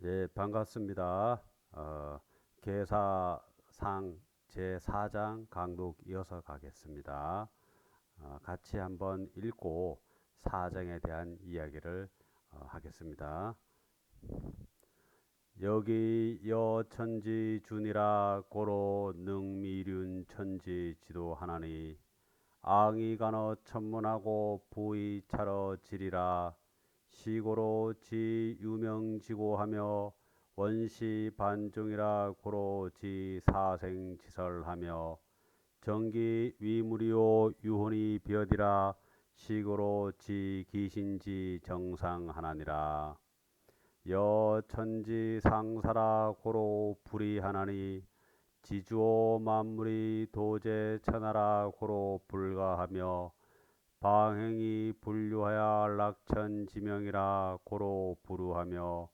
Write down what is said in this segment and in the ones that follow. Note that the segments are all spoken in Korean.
예, 반갑습니다. 계사상 제4장 강독 이어서 가겠습니다. 같이 한번 읽고 사정에 대한 이야기를 하겠습니다. 여기 여천지준이라 고로 능미륜 천지 지도하나니 앙이간어 천문하고 부의차러 지리라 시고로 지 유명지고하며 원시 반종이라 고로 지 사생지설하며 정기 위무리오 유혼이 비어디라 시고로 지 기신지 정상하나니라 여천지 상사라 고로 불이하나니 지주오 만물이 도제 천하라 고로 불가하며 방행이 분류하여 락천지명이라 고로 부루하며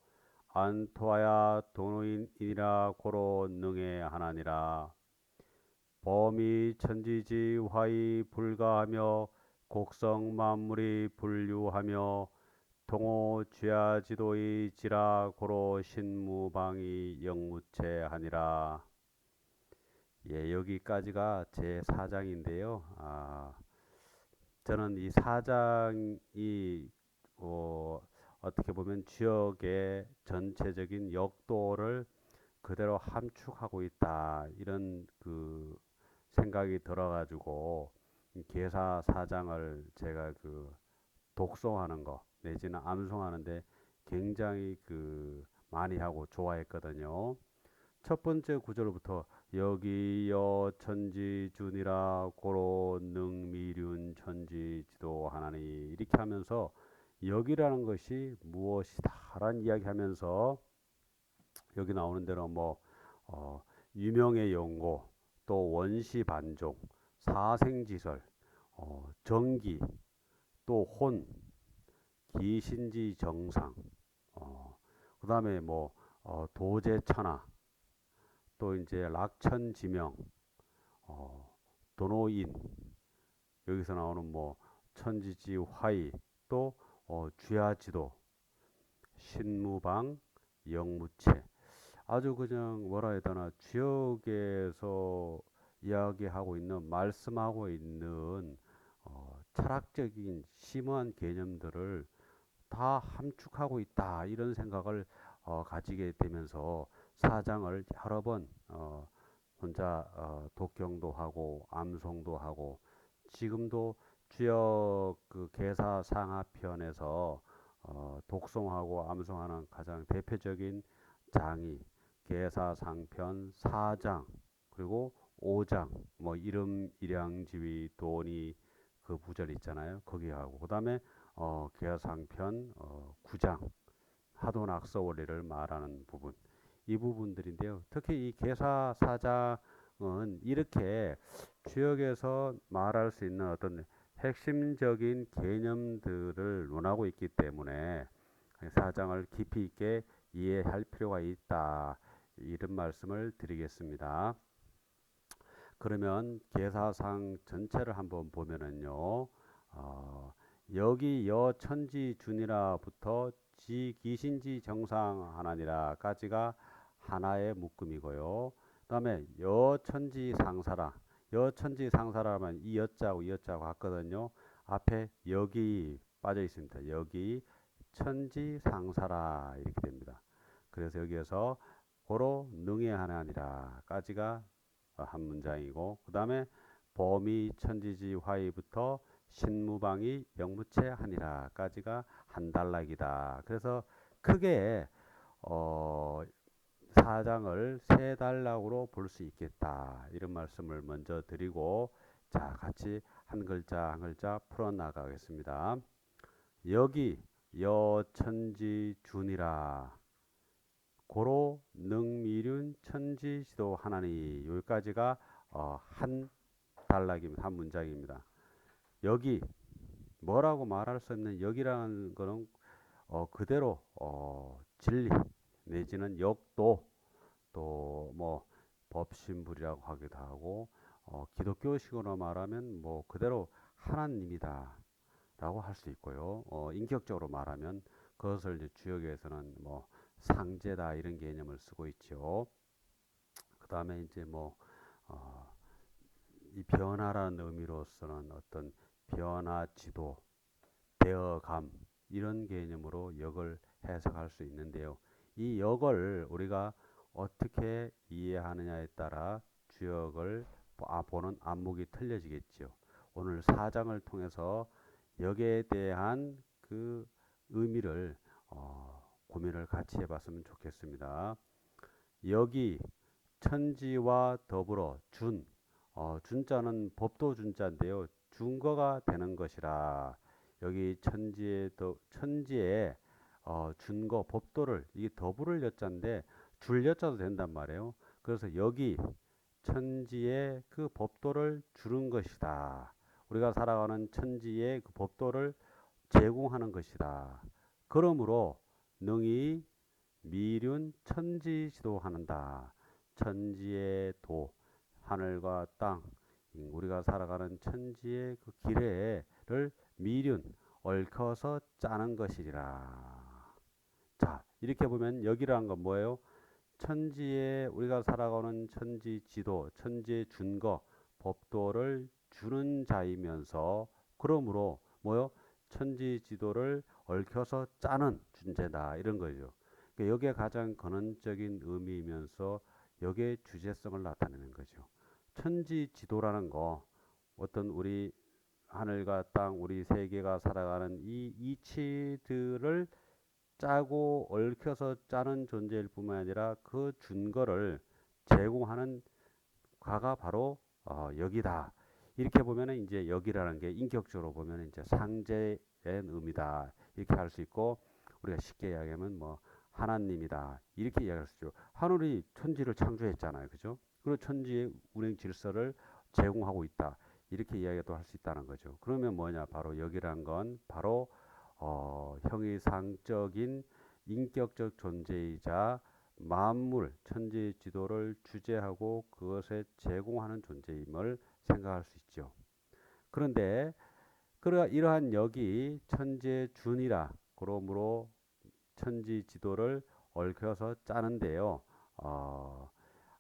안토하야 도노인이라 고로 능해 하나니라 범이 천지지 화이 불가하며 곡성 만물이 분류하며 동호 쥐야지도의 지라 고로 신무방이 영무체하니라. 예, 여기까지가 제 4장인데요. 저는 이 4장이 어떻게 보면 지역의 전체적인 역도를 그대로 함축하고 있다 이런 그 생각이 들어가지고 계사 4장을 제가 독송하는 거 내지는 암송하는데 굉장히 많이 하고 좋아했거든요. 첫 번째 구절부터 여기 여천지준이라 고로 능미륜 천지지도 하나니 이렇게 하면서 여기라는 것이 무엇이다 라는 이야기하면서 여기 나오는 대로 유명의 연고 또 원시 반종 사생지설 정기 또 혼 기신지 정상 그 다음에 도제천하 또 이제 락천지명 도노인 여기서 나오는 천지지 화이 또 쥐야지도 신무방 영무체 아주 그냥 뭐라 해야 되나 지역에서 이야기하고 있는 말씀하고 있는 철학적인 심오한 개념들을 다 함축하고 있다 이런 생각을 가지게 되면서 사장을 여러 번 혼자 독경도 하고 암송도 하고 지금도 주역 계사 상하편에서 독송하고 암송하는 가장 대표적인 장이 계사상편 4장 그리고 5장 이름 일양지위 돈이 그 부절 있잖아요. 거기하고 그다음에 계사상편 9장 하도낙서 원리를 말하는 부분 이 부분들인데요. 특히 이 계사 4장은 이렇게 주역에서 말할 수 있는 어떤 핵심적인 개념들을 논하고 있기 때문에 사장을 깊이 있게 이해할 필요가 있다. 이런 말씀을 드리겠습니다. 그러면 계사상 전체를 한번 보면은요. 여기 여천지준이라부터 지기신지 정상하나니라까지가 하나의 묶음이고요. 그 다음에 여천지상사라 여천지상사라면 이 여자하고 이 여자하고 같거든요. 앞에 여기 빠져 있습니다. 여기 천지상사라 이렇게 됩니다. 그래서 여기에서 고로 능히 하나니라까지가 한 문장이고 그 다음에 범이 천지지 화이부터 신무방이 영무체하니라까지가 한 단락이다. 그래서 크게 사장을 세 단락으로 볼 수 있겠다. 이런 말씀을 먼저 드리고 자 같이 한 글자 한 글자 풀어 나가겠습니다. 여기 여천지준이라 고로 능미륜 천지지도 하나니 여기까지가 한 단락입니다. 한 문장입니다. 여기 뭐라고 말할 수 없는 여기라는 거는 그대로 진리 내지는 역도 또 법신불이라고 하기도 하고 기독교식으로 말하면 그대로 하나님이다 라고 할 수 있고요. 인격적으로 말하면 그것을 이제 주역에서는 상제다 이런 개념을 쓰고 있죠. 그 다음에 이제 이 변화라는 의미로서는 어떤 변화 지도, 되어감 이런 개념으로 역을 해석할 수 있는데요. 이 역을 우리가 어떻게 이해하느냐에 따라 주역을 보는 안목이 틀려지겠죠. 오늘 4장을 통해서 역에 대한 그 의미를 고민을 같이 해봤으면 좋겠습니다. 역이 천지와 더불어 준자는 법도 준자인데요. 준거가 되는 것이라. 여기 천지에 준거 법도를 이 더불을 여자인데 줄 여자도 된단 말이에요. 그래서 여기 천지에 그 법도를 주는 것이다. 우리가 살아가는 천지의 그 법도를 제공하는 것이다. 그러므로 능히 미륜 천지지도하는다. 천지의 도, 하늘과 땅, 우리가 살아가는 천지의 그 기례를 미륜, 얽혀서 짜는 것이리라. 자, 이렇게 보면 여기라는 건 뭐예요? 천지에 우리가 살아가는 천지 지도, 천지의 준거, 법도를 주는 자이면서 그러므로 뭐요? 천지 지도를 얽혀서 짜는 존재다 이런 거죠. 그러니까 여기에 가장 근원적인 의미이면서 여기에 주제성을 나타내는 거죠. 천지 지도라는 거 어떤 우리 하늘과 땅, 우리 세계가 살아가는 이 이치들을 짜고 얽혀서 짜는 존재일 뿐만 아니라 그 준거를 제공하는 가가 바로 역이다. 이렇게 보면은 이제 역이라는 게 인격적으로 보면 이제 상제의 의미다. 이렇게 할 수 있고 우리가 쉽게 이야기하면 하나님이다. 이렇게 이야기할 수 있죠. 하늘이 천지를 창조했잖아요. 그죠? 그리고 천지의 운행 질서를 제공하고 있다. 이렇게 이야기도 할 수 있다는 거죠. 그러면 뭐냐? 바로 역이란 건 바로 형이상적인 인격적 존재이자 만물, 천지의 지도를 주재하고 그것에 제공하는 존재임을 생각할 수 있죠. 그런데 이러한 역이 천지의 준이라 그러므로 천지 지도를 얽혀서 짜는데요.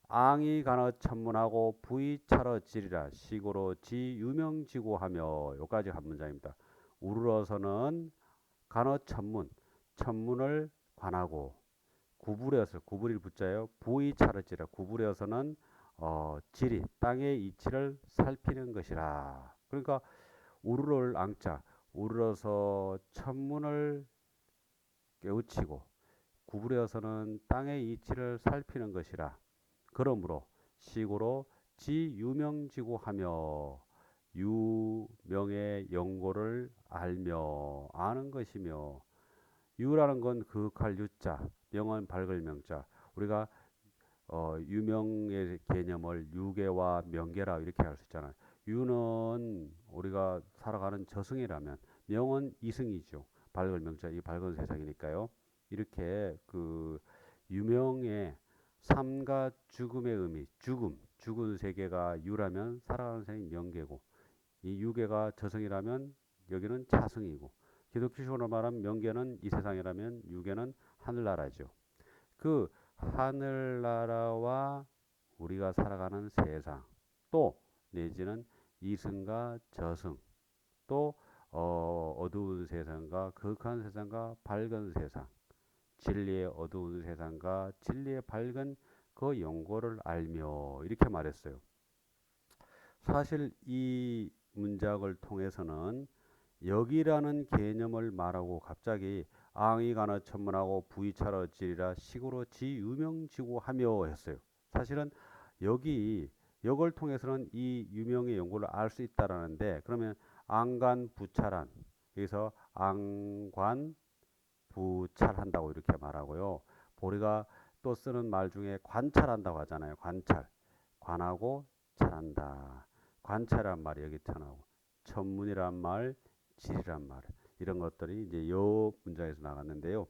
앙이 간어 천문하고 부이 차러 지리라 시고로 지 유명지고하며 요까지 한 문장입니다. 우르러서는 간어 천문을 관하고 구부려서 구부릴 붙자요. 부이 차르지라 구부려서는 지리 땅의 이치를 살피는 것이라. 그러니까 우르를 앙자 우르러서 천문을 깨우치고 구부려서는 땅의 이치를 살피는 것이라. 그러므로 시고로 지 유명지고하며 유명의 영고를 알며 아는 것이며 유라는 건 그윽할 유자, 명은 밝을 명자. 우리가 유명의 개념을 유계와 명계라 이렇게 할 수 있잖아요. 유는 우리가 살아가는 저승이라면 명은 이승이죠. 밝을 명자, 이 밝은 세상이니까요. 이렇게 그 유명의 삶과 죽음의 의미, 죽은 세계가 유라면 살아가는 세상이 명계고, 이 유계가 저승이라면 여기는 차승이고, 기독교식으로 말하면 명계는 이 세상이라면 유계는 하늘나라죠. 그 하늘나라와 우리가 살아가는 세상, 또 내지는 이승과 저승, 또 어두운 세상과 거룩한 세상과 밝은 세상, 진리의 어두운 세상과 진리의 밝은 그 영고를 알며 이렇게 말했어요. 사실 이 문장을 통해서는 역이라는 개념을 말하고 갑자기 앙이 가나 천문하고 부이차러 지리라 식으로 지 유명지고하며 했어요. 사실은 역을 통해서는 이 유명의 연구를 알 수 있다라는데 그러면 앙간 부찰한 여기서 앙관 부찰한다고 이렇게 말하고요. 우리가 또 쓰는 말 중에 관찰한다고 하잖아요. 관하고 잘한다. 관찰이란 말이 여기 나오고 천문이란 말, 질이란 말 이런 것들이 이제 요 문장에서 나갔는데요.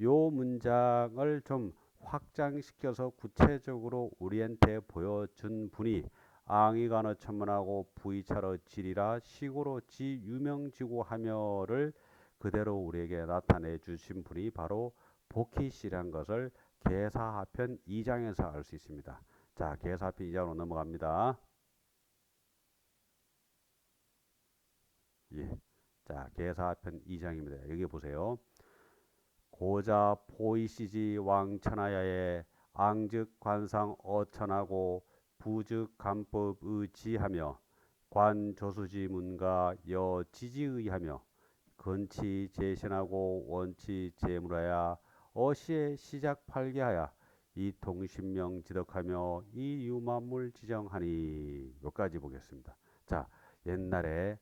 요 문장을 좀 확장시켜서 구체적으로 우리한테 보여준 분이 앙이간어 천문하고 부이차러 질이라 시고로 지 유명지고 하며를 그대로 우리에게 나타내 주신 분이 바로 복희씨란 것을 계사하편 2장에서 알 수 있습니다. 자, 계사하편 2장으로 넘어갑니다. 예. 자, 계사하편 2장입니다. 여기 보세요. 고자 포이시지 왕천하야에 앙즉 관상 어천하고 부즉 간법의 지하며 관조수지 문가 여지지의하며 근치 제신하고 원치 제물하야 어시에 시작 팔게하야 이 통신명 지덕하며 이 유만물 지정하니. 여기까지 보겠습니다. 자, 옛날에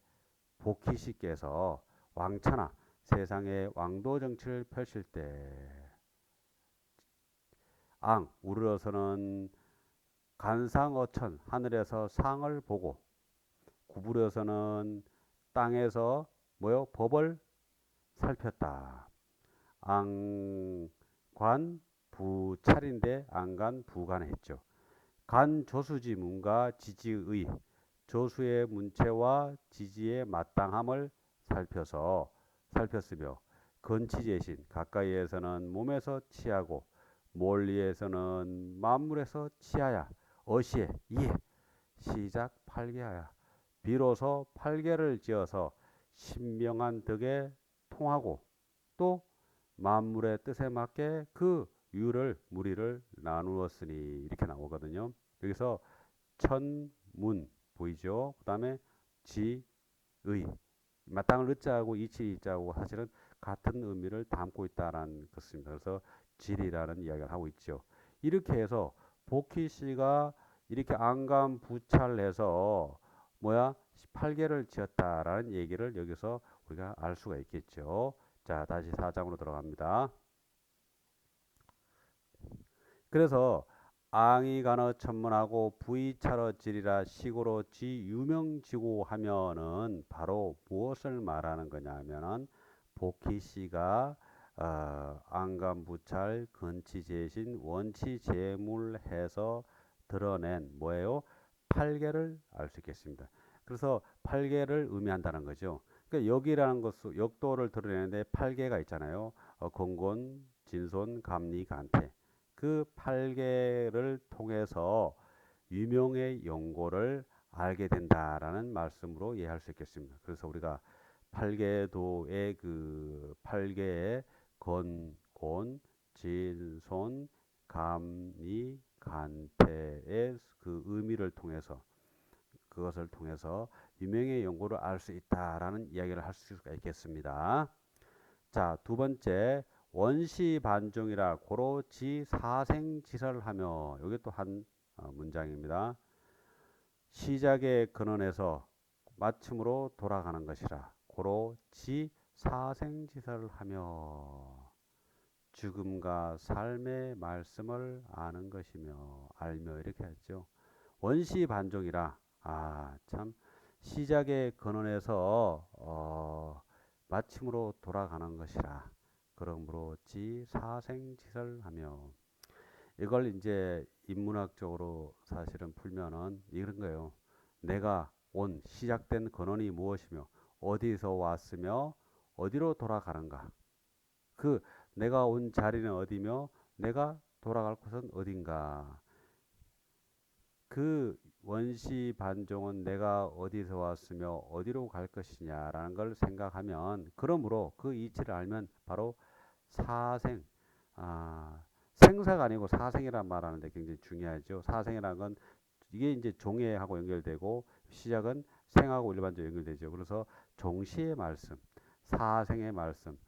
복희씨께서 왕천하 세상에 왕도 정치를 펼칠 때 우르러서는 간상어천 하늘에서 상을 보고 구부려서는 땅에서 법을 살폈다. 앙관 부찰인데 안간 부간했죠. 간 조수지 문과 지지의 조수의 문체와 지지의 마땅함을 살폈으며 근치제신 가까이에서는 몸에서 취하고 멀리에서는 만물에서 취하야 어시에 이에 시작 팔개하야 비로소 팔개를 지어서 신명한 덕에 통하고 또 만물의 뜻에 맞게 그 유를 무리를 나누었으니. 이렇게 나오거든요. 여기서 천문 보이죠? 그 다음에 지의 마땅을 의자하고 이치 이자하고 사실은 같은 의미를 담고 있다는 것입니다. 그래서 질이라는 이야기를 하고 있죠. 이렇게 해서 복희 씨가 이렇게 안감부찰해서 18개를 지었다라는 얘기를 여기서 우리가 알 수가 있겠죠. 자, 다시 4장으로 들어갑니다. 그래서 앙이 간어 천문하고 부이차러 지리라 시고로 지 유명지고 하면은 바로 무엇을 말하는 거냐면은 복희 씨가 안감부찰 근치제신 원치제물해서 드러낸 팔계를 알 수 있겠습니다. 그래서 팔계를 의미한다는 거죠. 그러니까 여기라는 것은 역도를 드러내는데 팔계가 있잖아요. 건곤, 진손, 감리, 간태. 그 팔계를 통해서 유명의 연고를 알게 된다라는 말씀으로 이해할 수 있겠습니다. 그래서 우리가 팔계도의 그 팔계의 건곤, 진손, 감리, 간태의 그 의미를 통해서 그것을 통해서 유명의 연고를 알 수 있다라는 이야기를 할 수가 있겠습니다. 자, 두 번째 원시 반종이라 고로 지 사생지설하며. 이게 또 한 문장입니다. 시작의 근원에서 마침으로 돌아가는 것이라 고로 지 사생지설하며 죽음과 삶의 말씀을 아는 것이며 알며. 이렇게 했죠. 원시 반종이라 참 시작의 근원에서 마침으로 돌아가는 것이라 그러므로 지 사생지설하며. 이걸 이제 인문학적으로 사실은 풀면은 이런 거예요. 내가 온 시작된 근원이 무엇이며 어디서 왔으며 어디로 돌아가는가. 그 내가 온 자리는 어디며 내가 돌아갈 곳은 어딘가. 그 원시 반종은 내가 어디서 왔으며 어디로 갈 것이냐라는 걸 생각하면, 그러므로 그 이치를 알면 바로 사생, 생사가 아니고 사생이란 말하는데 굉장히 중요하죠. 사생이라는 건 이게 이제 종해하고 연결되고 시작은 생하고 일반적으로 연결되죠. 그래서 종시의 말씀, 사생의 말씀,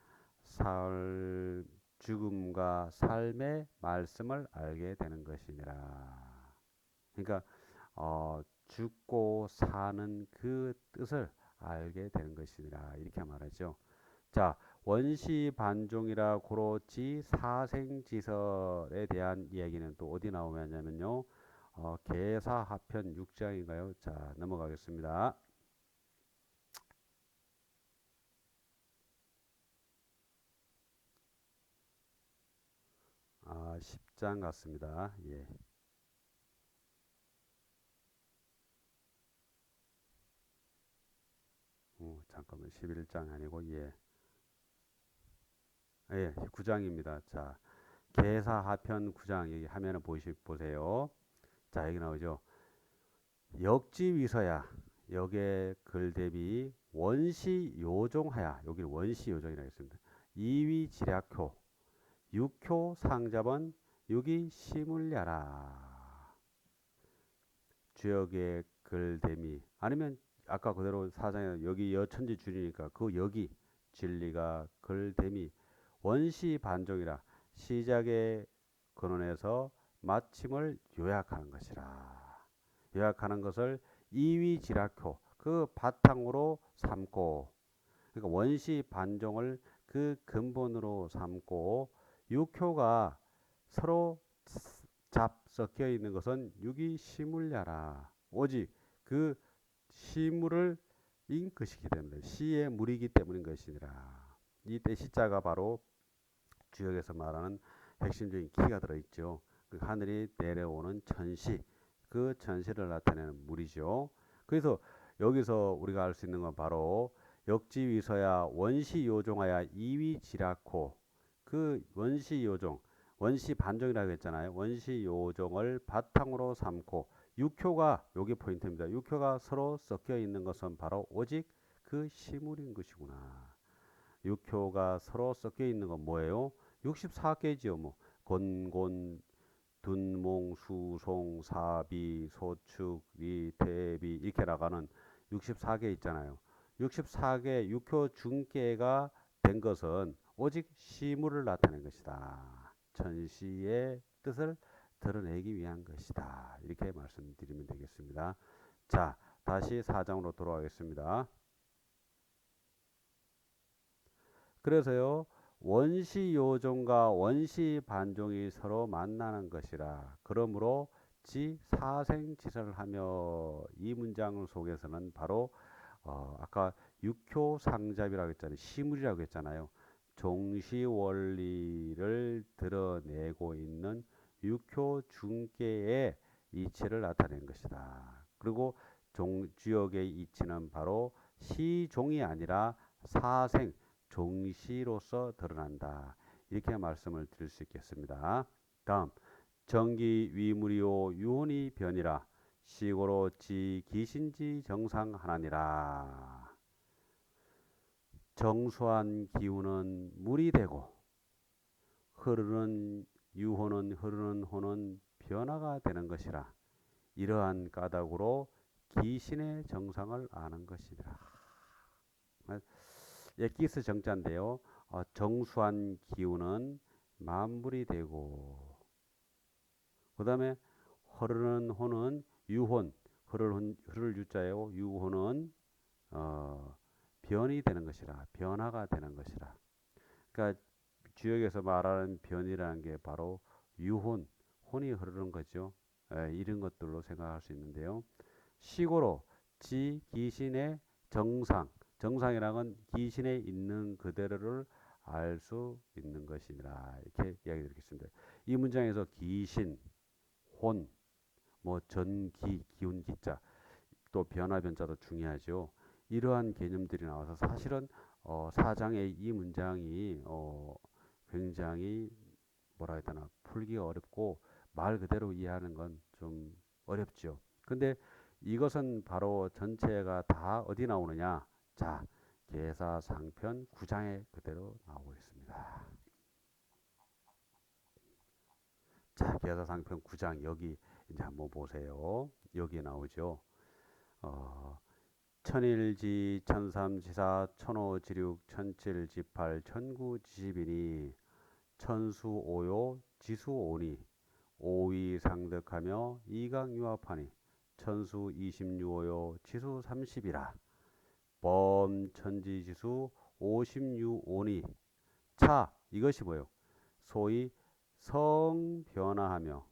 죽음과 삶의 말씀을 알게 되는 것이니라. 그러니까 죽고 사는 그 뜻을 알게 되는 것이니라. 이렇게 말하죠. 자, 원시 반종이라 고로지 사생지설에 대한 이야기는 또 어디 나오냐면요. 계사하편 6장인가요? 자, 넘어가겠습니다. 10장 같습니다. 예. 잠깐만, 11장 아니고, 예. 예, 9장입니다. 자, 계사하편 9장 여기 화면을 보세요. 자, 여기 나오죠. 역지위서야. 역의 글 대비 원시 요종하야. 여기는 원시 요종이라고 했습니다. 이위 지략효. 육효 상자번 유기 시물야라. 주역의 글 대미. 아니면 아까 그대로 사장에 여기 여천지 줄이니까 그 여기 진리가 글 대미 원시 반종이라 시작의 근원에서 마침을 요약하는 것이라. 요약하는 것을 이위지락효 그 바탕으로 삼고 그러니까 원시 반종을 그 근본으로 삼고 육효가 서로 섞여 있는 것은 유기시물야라. 오직 그 시물을 인 것이기 때문에 시의 물이기 때문인 것이니라. 이때 시자가 바로 주역에서 말하는 핵심적인 키가 들어있죠. 그 하늘이 내려오는 천시, 그 천시를 나타내는 물이죠. 그래서 여기서 우리가 알 수 있는 건 바로 역지위서야 원시요종하야 이위지락호 그 원시요종 원시 반종이라고 했잖아요. 원시요종을 바탕으로 삼고 육효가 여기 포인트입니다. 육효가 서로 섞여 있는 것은 바로 오직 그 시물인 것이구나. 육효가 서로 섞여 있는 건 뭐예요? 64개지요. 뭐 곤곤, 둔몽, 수송, 사비, 소축, 리, 대비 이렇게 나가는 64개 있잖아요. 64개 육효 중계가 된 것은 오직 시물을 나타낸 것이다. 천시의 뜻을 드러내기 위한 것이다. 이렇게 말씀드리면 되겠습니다. 자, 다시 사장으로 돌아가겠습니다. 그래서요, 원시 요종과 원시 반종이 서로 만나는 것이라. 그러므로 지 사생지설을 하며 이 문장 속에서는 바로 아까 육효상잡이라고 했잖아요. 시물이라고 했잖아요. 종시 원리를 드러내고 있는 육효중계의 이치를 나타낸 것이다. 그리고 주역의 이치는 바로 시종이 아니라 사생, 종시로서 드러난다. 이렇게 말씀을 드릴 수 있겠습니다. 다음 정기 위물이요 유혼이 변이라 시고로 지 기신지 정상 하나니라. 정수한 기운은 물이 되고 흐르는 유호는 흐르는 호는 변화가 되는 것이라. 이러한 까닭으로 기신의 정상을 아는 것이라. 엑기스 정자인데요. 정수한 기운은 만물이 되고 그 다음에 흐르는 호는 유혼 흐를 유자예요. 유혼은 변이 되는 것이라 변화가 되는 것이라. 그러니까 주역에서 말하는 변이라는 게 바로 유혼 혼이 흐르는 거죠. 이런 것들로 생각할 수 있는데요. 시고로 지 기신의 정상이라는 건 기신에 있는 그대로를 알 수 있는 것이라 이렇게 이야기 드리겠습니다. 이 문장에서 기신, 혼, 뭐 전기, 기운 기자, 또 변화 변자도 중요하죠. 이러한 개념들이 나와서 사실은 사장의 이 문장이 굉장히 뭐라 해야 되나 풀기가 어렵고 말 그대로 이해하는 건 좀 어렵죠. 근데 이것은 바로 전체가 다 어디 나오느냐? 자, 계사상편 9장에 그대로 나오고 있습니다. 자, 계사상편 9장 여기 이제 한번 보세요. 여기 나오죠. 천일지, 천삼지사, 천오지륙, 천칠지팔, 천구지십이니 천수오요, 지수오니 오위상득하며 이강유합하니 천수이십유오요, 지수삼십이라 범천지지수 오십유오니 차 이것이 뭐예요? 소위 성변화하며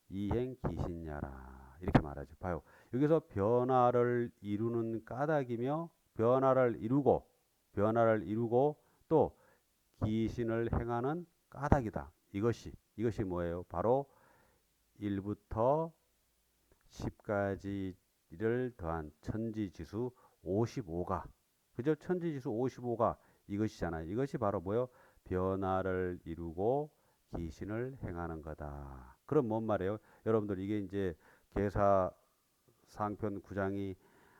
이행기신야라 이렇게 말하죠. 봐요. 여기서 변화를 이루는 까닭이며 변화를 이루고 또 기신을 행하는 까닭이다. 이것이 뭐예요? 바로 1부터 10까지를 더한 천지지수 55가 그죠? 천지지수 55가 이것이잖아요. 이것이 바로 뭐예요? 변화를 이루고 기신을 행하는 거다. 그럼 뭔 말이에요? 여러분들 이게 이제 계사 상편 9장이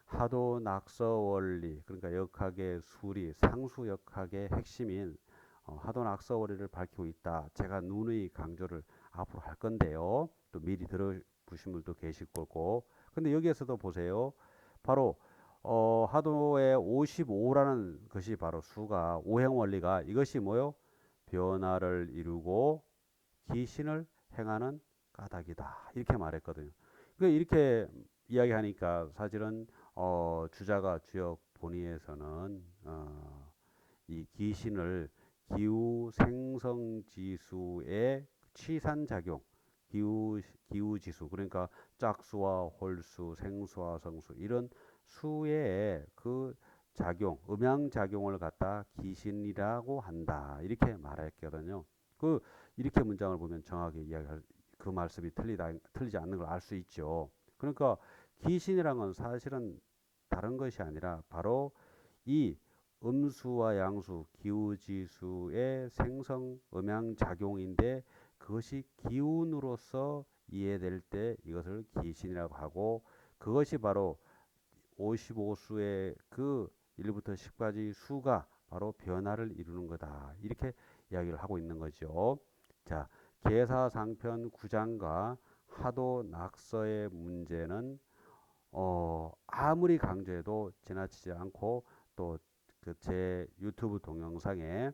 하도 낙서 원리, 그러니까 역학의 수리, 상수 역학의 핵심인 하도 낙서 원리를 밝히고 있다. 제가 누누이 강조를 앞으로 할 건데요. 또 미리 들어보신 분도 계실 거고. 근데 여기에서도 보세요. 바로 하도의 55라는 것이 바로 수가 오행 원리가 이것이 뭐요? 변화를 이루고 기신을 행하는 까닭이다. 이렇게 말했거든요. 그러니까 이렇게 이야기하니까 사실은 주자가 주역 본의에서는 이 기신을 기후 생성 지수의 취산 작용, 기후 지수 그러니까 짝수와 홀수, 생수와 성수 이런 수의 그 작용, 음양 작용을 갖다 기신이라고 한다. 이렇게 말했거든요. 그 이렇게 문장을 보면 정확히 이야기할 그 말씀이 틀리지 않는 걸 알 수 있죠. 그러니까 기신이란 건 사실은 다른 것이 아니라 바로 이 음수와 양수, 기후지수의 생성, 음양 작용인데 그것이 기운으로서 이해될 때 이것을 기신이라고 하고 그것이 바로 55수의 그 1부터 10까지 수가 바로 변화를 이루는 거다. 이렇게 이야기를 하고 있는 거죠. 자, 계사상편 9장과 하도 낙서의 문제는 아무리 강조해도 지나치지 않고 또 그 제 유튜브 동영상에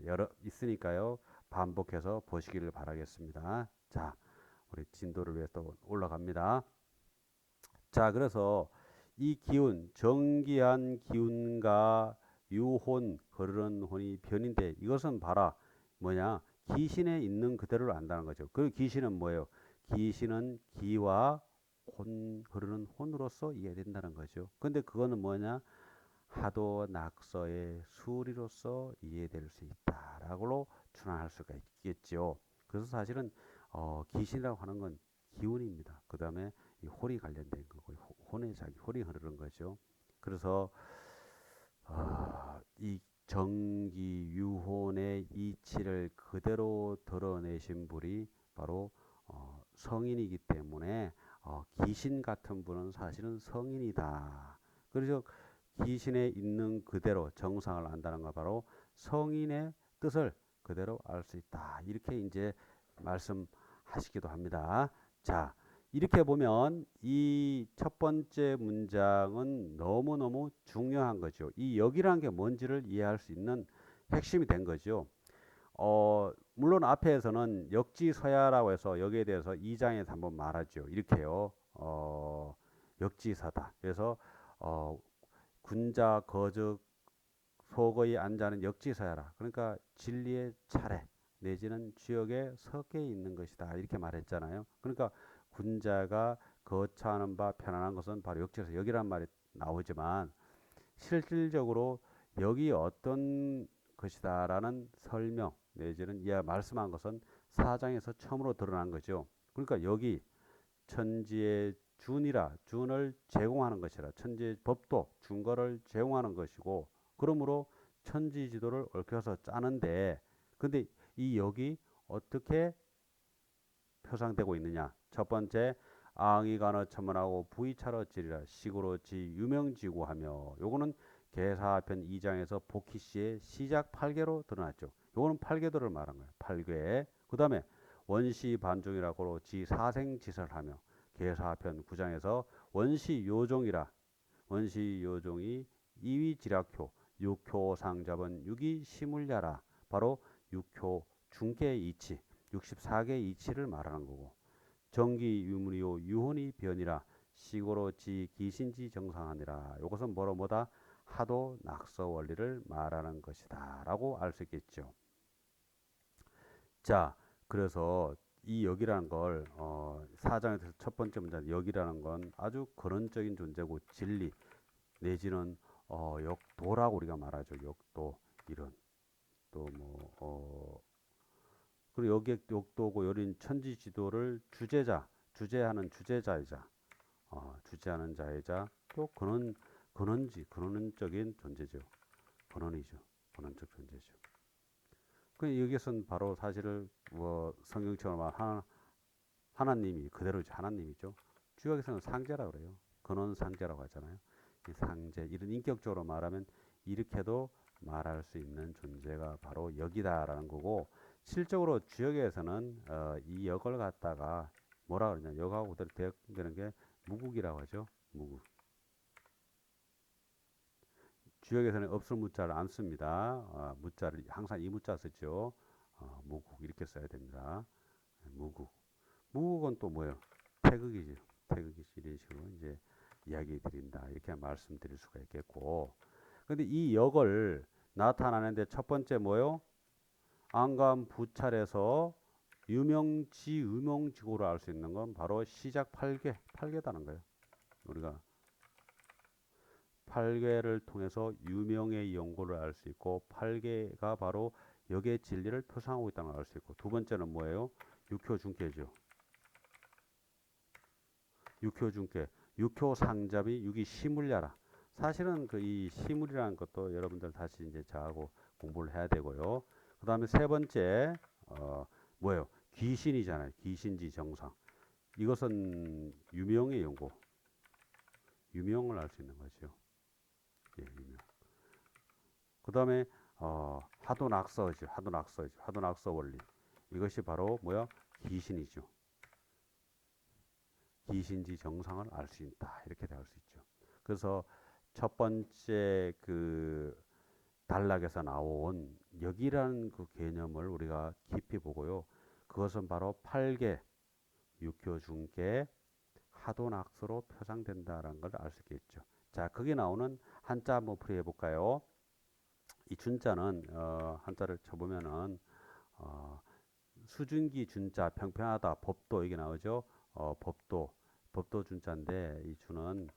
여러 있으니까요. 반복해서 보시기를 바라겠습니다. 자, 우리 진도를 위해 또 올라갑니다. 자, 그래서 이 기운, 정기한 기운과 유혼, 흐르는 혼이 변인데 이것은 봐라. 뭐냐? 기신에 있는 그대로를 안다는 거죠. 그 기신은 뭐예요? 기신은 기와 혼, 흐르는 혼으로서 이해된다는 거죠. 근데 그거는 뭐냐? 하도 낙서의 수리로서 이해될 수 있다라고 추론할 수가 있겠죠. 그래서 사실은 기신이라고 하는 건 기운입니다. 그 다음에 이 혼이 관련된 거고 혼의 자기 혼이 흐르는 거죠. 그래서 이 정기 유혼의 이치를 그대로 드러내신 분이 바로 성인이기 때문에 귀신 같은 분은 사실은 성인이다. 그래서 귀신에 있는 그대로 정상을 안다는 건 바로 성인의 뜻을 그대로 알 수 있다. 이렇게 이제 말씀하시기도 합니다. 자, 이렇게 보면 이 첫 번째 문장은 너무너무 중요한 거죠. 이 역이라는 게 뭔지를 이해할 수 있는 핵심이 된 거죠. 물론 앞에서는 역지서야라고 해서 여기에 대해서 2장에서 한번 말하죠. 이렇게요. 역지사다. 그래서 군자 거적 속의 안자는 역지서야라. 그러니까 진리의 차례 내지는 지역에 섞여 있는 것이다. 이렇게 말했잖아요. 그러니까 군자가 거처하는 바 편안한 것은 바로 역지서 역이란 말이 나오지만 실질적으로 역이 어떤 것이다라는 설명 내지는 이하 말씀한 것은 4장에서 처음으로 드러난 거죠. 그러니까 여기 천지의 준이라 준을 제공하는 것이라 천지의 법도 준거를 제공하는 것이고 그러므로 천지 지도를 얽혀서 짜는데 근데 이 역이 어떻게 표상되고 있느냐. 첫 번째 앙이간어 첨언하고 부의차러 지리라 시구로 지 유명지구하며 요거는 계사편 2장에서 복희씨의 시작 8개로 드러났죠. 요거는 8궤도를 말한 거예요. 8궤. 그 다음에 원시 반종이라고 지 사생지설하며 계사편 9장에서 원시 요종이라 원시 요종이 이위지략효 육효 상잡은 육이 시물야라 바로 육효 중계 이치 64개 이치를 말하는 거고 정기 유무리요 유혼이 변이라 시고로 지 기신지 정상하니라 이것은 뭐다 하도 낙서 원리를 말하는 것이다 라고 알 수 있겠죠. 자, 그래서 이 역이라는 걸 4장에서 첫 번째 문제 역이라는 건 아주 근원적인 존재고 진리 내지는 역도라고 우리가 말하죠. 역도 이런 또 뭐 그리고 여기에 역도고 여린 천지 지도를 주재하는 주재자이자 주재하는 자이자 또 근원적인 존재죠. 근원이죠. 근원적 존재죠. 그 여기서는 바로 사실을 뭐 성경처럼 하나님이 그대로죠. 하나님이죠. 주역에서는 상제라고 그래요. 근원 상제라고 하잖아요. 이 상제 이런 인격적으로 말하면 이렇게도 말할 수 있는 존재가 바로 역이다라는 거고 실적으로 주역에서는 이 역을 갖다가 뭐라 그러냐 역하고 그대로 대응되는 게 무국이라고 하죠. 무국. 주역에서는 없을 무자를 안 씁니다. 무자를 항상 이 무자 쓰죠. 무국 이렇게 써야 됩니다. 무국. 무국은 또 뭐예요? 태극이죠. 태극이지 이런 식으로 이제 이야기 드린다. 이렇게 말씀드릴 수가 있겠고. 근데 이 역을 나타나는데 첫 번째 뭐요? 안감 부찰에서 유명지, 유명지고를 알 수 있는 건 바로 시작 8개다는 거예요. 우리가 8개를 통해서 유명의 연고를 알 수 있고 8개가 바로 역의 진리를 표상하고 있다는 걸 알 수 있고 두 번째는 뭐예요? 육효중계죠. 육효중계, 육효상잡이 육이 시물야라. 사실은 그 이 시물이라는 것도 여러분들 다시 이제 저하고 공부를 해야 되고요. 그 다음에 세 번째 뭐예요? 귀신이잖아요. 귀신지 정상. 이것은 유명의 연고, 유명을 알 수 있는 거죠. 예, 유명. 그 다음에 하도낙서죠. 하도낙서죠. 하도낙서 원리. 이것이 바로 뭐야? 귀신이죠. 귀신지 정상을 알 수 있다. 이렇게 알 수 있죠. 그래서 첫 번째 그 단락에서 나온 역이라는 그 개념을 우리가 깊이 보고요. 그것은 바로 8개, 육효중계, 하도낙서로 표상된다라는 걸 알 수 있겠죠. 자, 거기 나오는 한자 한번 풀이해 볼까요? 이 준자는 한자를 쳐보면은 어, 수준기 준자 평평하다 법도 이게 나오죠. 법도 준자인데 이 주는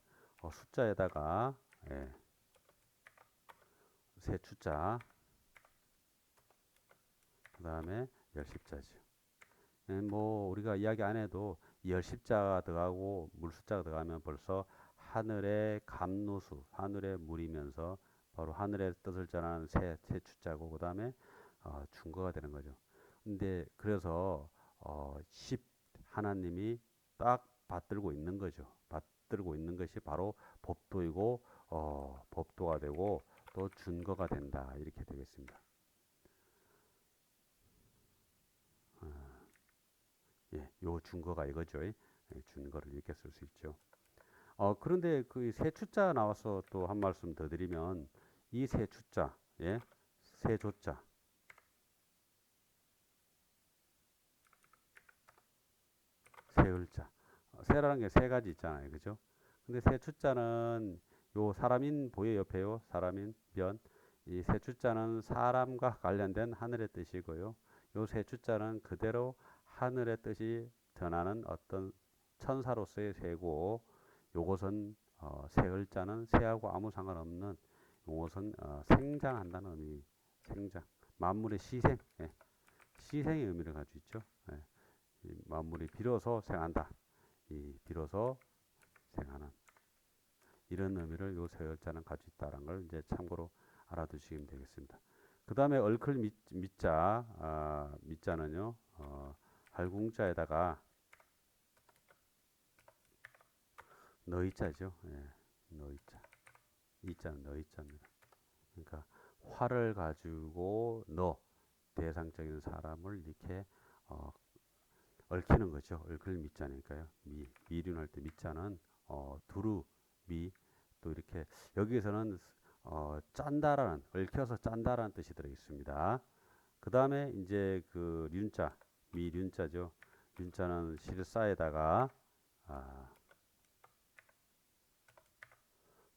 숫자에다가 예, 세 추자 그 다음에 열십자죠. 예, 뭐 우리가 이야기 안 해도 열십자가 들어가고 물숫자가 들어가면 벌써 하늘의 감노수 하늘의 물이면서 바로 하늘의 뜻을 전하는 세 추자고 그 다음에 중거가 되는 거죠. 근데 그래서 10 하나님이 딱 받들고 있는 거죠. 받들고 있는 것이 바로 법도이고 법도가 되고 또 준거가 된다 이렇게 되겠습니다. 예, 요 준거가 이거죠. 예, 준거를 이렇게 쓸 수 있죠. 그런데 그 세 추자 나와서 또 한 말씀 더 드리면 이 세 추자, 예, 세 조자, 세 을자, 세라는 게 세 가지 있잖아요, 그죠? 근데 세 추자는 요 사람인 보여 옆에요, 사람인 면, 이 세 추자는 사람과 관련된 하늘의 뜻이고요. 요 세 추자는 그대로 하늘의 뜻이 전하는 어떤 천사로서의 세고, 요것은 세 을자는 새하고 아무 상관없는 요것은 생장한다는 의미, 생장, 만물의 시생, 예, 시생의 의미를 가지고 있죠. 예, 만물이 비로소 생한다. 이 비로소 생하는 이런 의미를 요 세 글자는 가지고 있다는 걸 이제 참고로 알아두시면 되겠습니다. 그 다음에 얼클 밑자, 밑자는요, 할궁자에다가 너희자죠. 예, 너희자. 이자는 너희자입니다. 그러니까 화를 가지고 대상적인 사람을 이렇게 얽히는 거죠. 얼클 밑자니까요. 미륜할 때 밑자는 두루 미 또 이렇게 여기에서는 짠다라는 얽혀서 짠다라는 뜻이 들어 있습니다. 그 다음에 이제 그 륜자 미륜자죠. 륜자는 실사에다가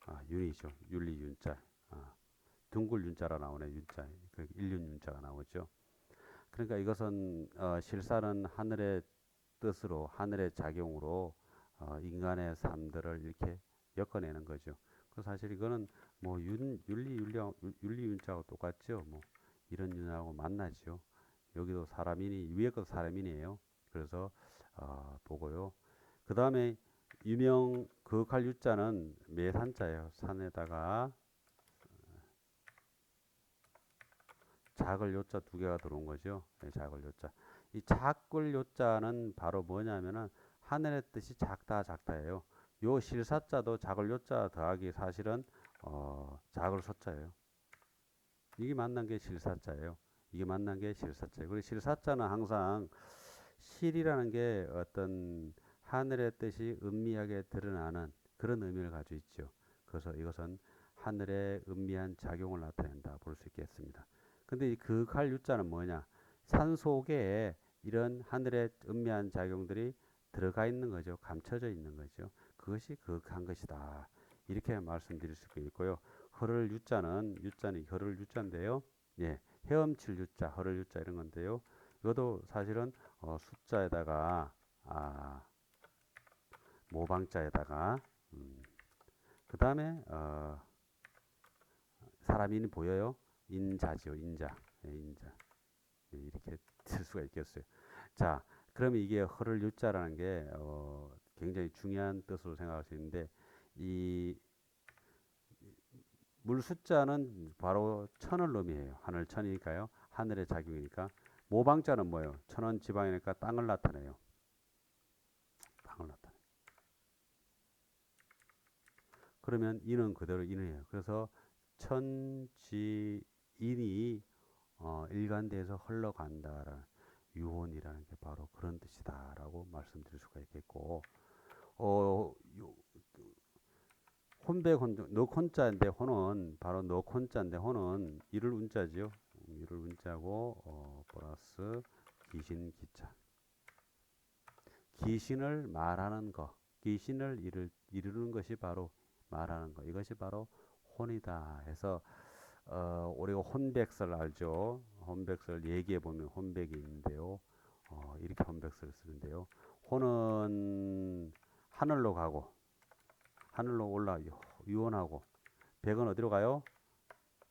아, 윤이죠. 윤리 윤자. 둥글 윤자라 나오네 윤자. 그 일륜 윤자가 나오죠. 그러니까 이것은 실사는 하늘의 뜻으로 하늘의 작용으로 인간의 삶들을 이렇게 엮어내는 거죠. 그 사실 이거는 뭐 윤리 윤자하고 똑같죠. 뭐 이런 윤하고 만나죠. 여기도 사람이니 위에 것도 사람이네요. 그래서 보고요. 그 다음에 유명 거역할 유자는 매산자예요. 산에다가 작을 요자 두 개가 들어온 거죠. 네, 작을 요자. 이 작을 요자는 바로 뭐냐면은 하늘의 뜻이 작다 작다예요. 요 실사자도 작을 요자 더하기 사실은 작을 소자예요. 이게 만난 게 실사자예요. 이게 만난 게 실사자예요. 그리고 실사자는 항상 실이라는 게 어떤 하늘의 뜻이 은미하게 드러나는 그런 의미를 가지고 있죠. 그래서 이것은 하늘의 은미한 작용을 나타낸다 볼 수 있겠습니다. 근데 이 극할 유자는 뭐냐? 산 속에 이런 하늘의 은미한 작용들이 들어가 있는 거죠. 감춰져 있는 거죠. 그것이 극한 것이다. 이렇게 말씀드릴 수 있고요. 허를 유자는 허를 유자인데요. 예, 헤엄칠 유자, 허를 유자 이런 건데요. 이것도 사실은 숫자에다가 모방자에다가 그 다음에 사람이 보여요. 인자죠, 인자. 예, 인자. 예, 이렇게 쓸 수가 있겠어요. 자, 그러면 이게 허를 유자라는 게 굉장히 중요한 뜻으로 생각할 수 있는데 이 물 숫자는 바로 천을 의미해요. 하늘 천이니까요. 하늘의 작용이니까. 모방자는 뭐예요? 천원 지방이니까 땅을 나타내요. 땅을 나타내. 그러면 인은 그대로 인이에요. 그래서 천지인이 일관돼서 흘러간다라는 유혼이라는 게 바로 그런 뜻이다라고 말씀드릴 수가 있겠고, 요, 혼백 혼종, 넉혼자인데 혼은 바로 넉혼자인데 혼은 이를 운자지요. 이를 운자고 플러스 귀신 기자. 귀신을 말하는 것, 귀신을 이루는 것이 바로 말하는 것. 이것이 바로 혼이다. 해서 우리가 혼백설 알죠? 혼백설 얘기해 보면 혼백이 있는데요. 이렇게 혼백설을 쓰는데요. 혼은 하늘로 가고 하늘로 올라 유원하고 백은 어디로 가요?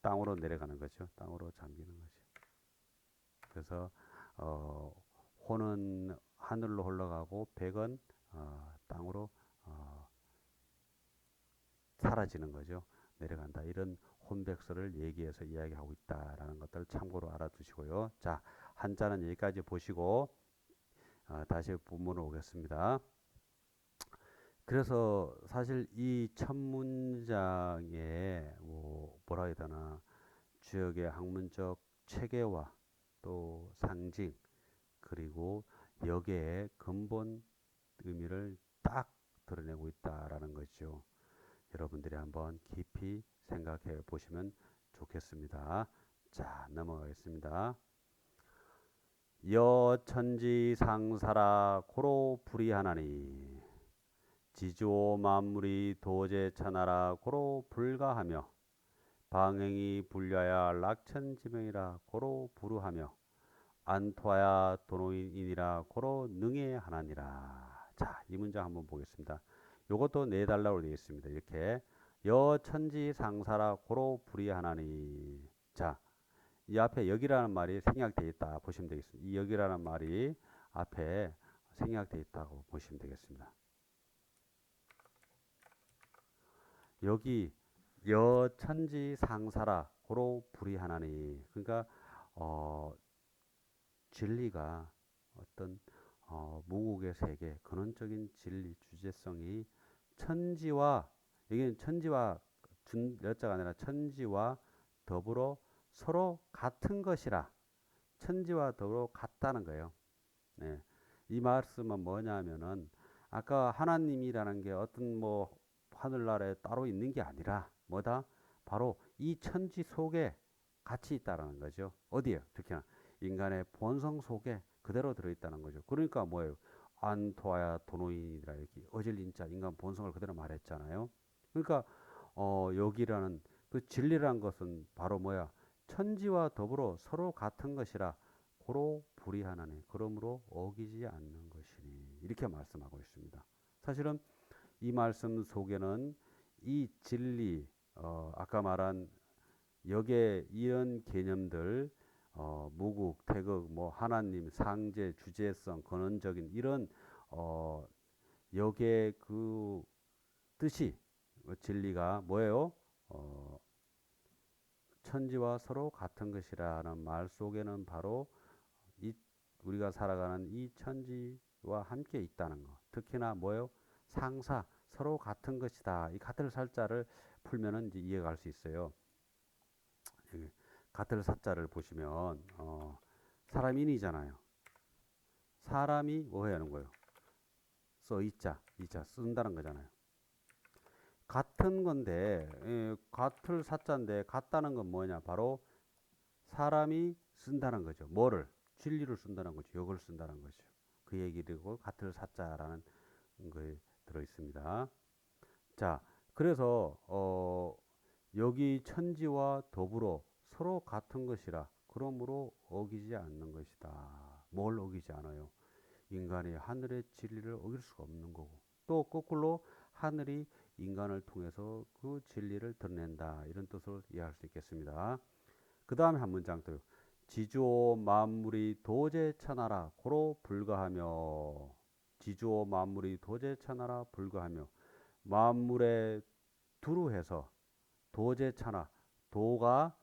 땅으로 내려가는 거죠. 땅으로 잠기는 거죠. 그래서 어, 혼은 하늘로 올라가고 백은 땅으로 사라지는 거죠. 내려간다. 이런 혼백설을 얘기해서 이야기하고 있다라는 것들 참고로 알아두시고요. 자, 한자는 여기까지 보시고 다시 본문으로 오겠습니다. 그래서 사실 이 첫 문장에 뭐라 해야 되나 주역의 학문적 체계와 또 상징 그리고 역의 근본 의미를 딱 드러내고 있다라는 거죠. 여러분들이 한번 깊이 생각해 보시면 좋겠습니다. 자, 넘어가겠습니다. 여천지상사라 고로 불이하나니 지주오 만물이 도제천하라 고로 불가하며 방행이 불려야 락천지명이라 고로 부루하며 안토하야 도노인이라 고로 능해 하나니라. 자, 이 문장 한번 보겠습니다. 요것도 내달라고 되어 있습니다. 이렇게 여천지상사라 고로 불이하나니. 자, 이 앞에 여기라는 말이 생략되어 있다 보시면 되겠습니다. 이 여기라는 말이 앞에 생략되어 있다고 보시면 되겠습니다. 여기 여천지상사라 고로 불이하나니. 그러니까 진리가 어떤 무국의 세계, 근원적인 진리 주제성이 천지와 여기는 천지와 여자가 아니라 천지와 더불어 서로 같은 것이라 천지와 더불어 같다는 거예요. 네. 이 말씀은 뭐냐면은 아까 하나님이라는 게 어떤 뭐 하늘나라에 따로 있는 게 아니라 뭐다? 바로 이 천지 속에 같이 있다라는 거죠. 어디에요? 특히나 인간의 본성 속에 그대로 들어있다는 거죠. 그러니까 뭐예요? 안토아야 도노인이라 이렇게 어질린자 인간 본성을 그대로 말했잖아요. 그러니까 여기라는 그 진리란 것은 바로 뭐야? 천지와 더불어 서로 같은 것이라 고로 불이하나니 그러므로 어기지 않는 것이니 이렇게 말씀하고 있습니다. 사실은 이 말씀 속에는 이 진리 아까 말한 역의 이런 개념들 무국, 태극, 뭐 하나님, 상제, 주제성, 근원적인 이런 역의 그 뜻이 진리가 뭐예요? 천지와 서로 같은 것이라는 말 속에는 바로 이 우리가 살아가는 이 천지와 함께 있다는 거. 특히나 뭐요? 상사 서로 같은 것이다. 이 같을 살자를 풀면은 이제 이해가 갈 수 있어요. 여기 같을 사자를 보시면 사람이 인이잖아요. 사람이 뭐 해야 하는 거예요? 써 이자 쓴다는 거잖아요. 같은 건데 같을 사자인데 같다는 건 뭐냐? 바로 사람이 쓴다는 거죠. 뭐를? 진리를 쓴다는 거죠. 역을 쓴다는 거죠. 그 얘기고 같을 사자라는 거에 들어 있습니다. 자, 그래서 여기 천지와 더불어 서로 같은 것이라 그러므로 어기지 않는 것이다. 뭘 어기지 않아요? 인간이 하늘의 진리를 어길 수가 없는 거고 또 거꾸로 하늘이 인간을 통해서 그 진리를 드러낸다. 이런 뜻으로 이해할 수 있겠습니다. 그 다음에 한 문장 더요. 지주오 만물이 도제천하라 고로 불가하며 지주오 만물이 도제천하라 불가하며 만물에 두루해서 도제천하 도가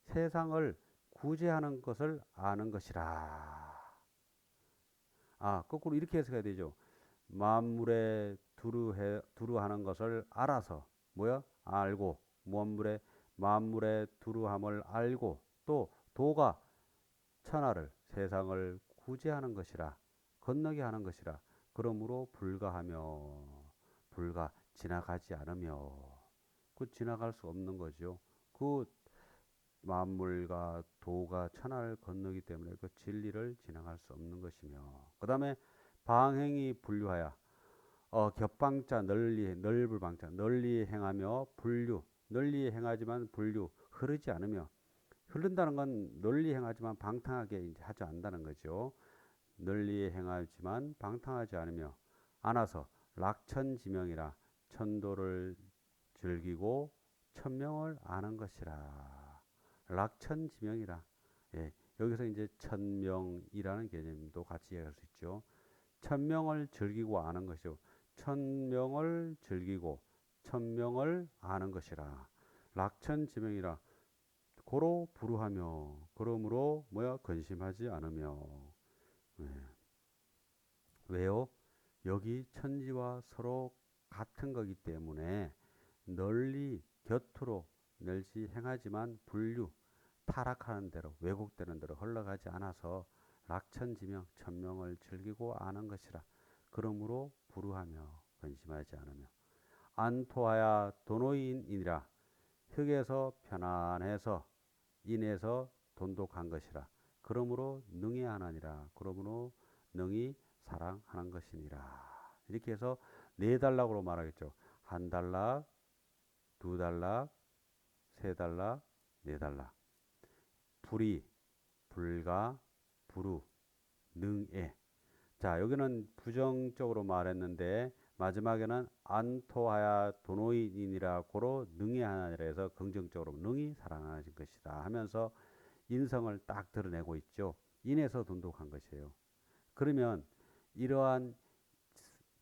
세상을 구제하는 것을 아는 것이라. 거꾸로 이렇게 해석해야 되죠. 만물에 두루하는 것을 알아서 뭐야? 알고 만물에 두루함을 알고 또 도가 천하를 세상을 구제하는 것이라 건너게 하는 것이라 그러므로 불가 지나가지 않으며 그 지나갈 수 없는 거죠. 그 만물과 도가 천하를 건너기 때문에 그 진리를 지나갈 수 없는 것이며 그 다음에 방행이 분류하여 겹방자 넓을 방자 널리 행하며 분류 널리 행하지만 분류 흐르지 않으며 흐른다는 건 널리 행하지만 방탕하게 이제 하지 않는다는 거죠. 널리 행하지만 방탕하지 않으며 안아서 락천지명이라 천도를 즐기고 천명을 아는 것이라. 락천지명이라. 예, 여기서 이제 천명이라는 개념도 같이 이해할 수 있죠. 천명을 즐기고 아는 것이요. 천명을 즐기고 천명을 아는 것이라. 락천지명이라. 고로 불우하며 그러므로 뭐야 근심하지 않으며. 예. 왜요? 여기 천지와 서로 같은 거기 때문에 널리 곁으로 널리 행하지만 분류 타락하는 대로 왜곡되는 대로 흘러가지 않아서 락천지명 천명을 즐기고 아는 것이라. 그러므로 불우하며 근심하지 않으며 안토하야 도노인이라 흙에서 편안해서 인에서 돈독한 것이라. 그러므로 능히 하나니라. 그러므로 능히 사랑하는 것이니라. 이렇게 해서 네 단락으로 말하겠죠. 한 단락, 두 단락, 세 단락, 네 단락. 불이, 불가, 불우, 능에. 자, 여기는 부정적으로 말했는데 마지막에는 안토하야 도노인이라 고로 능히 하나니라 해서 긍정적으로 능히 사랑하는 것이다 하면서 인성을 딱 드러내고 있죠. 인에서 돈독한 것이에요. 그러면 이러한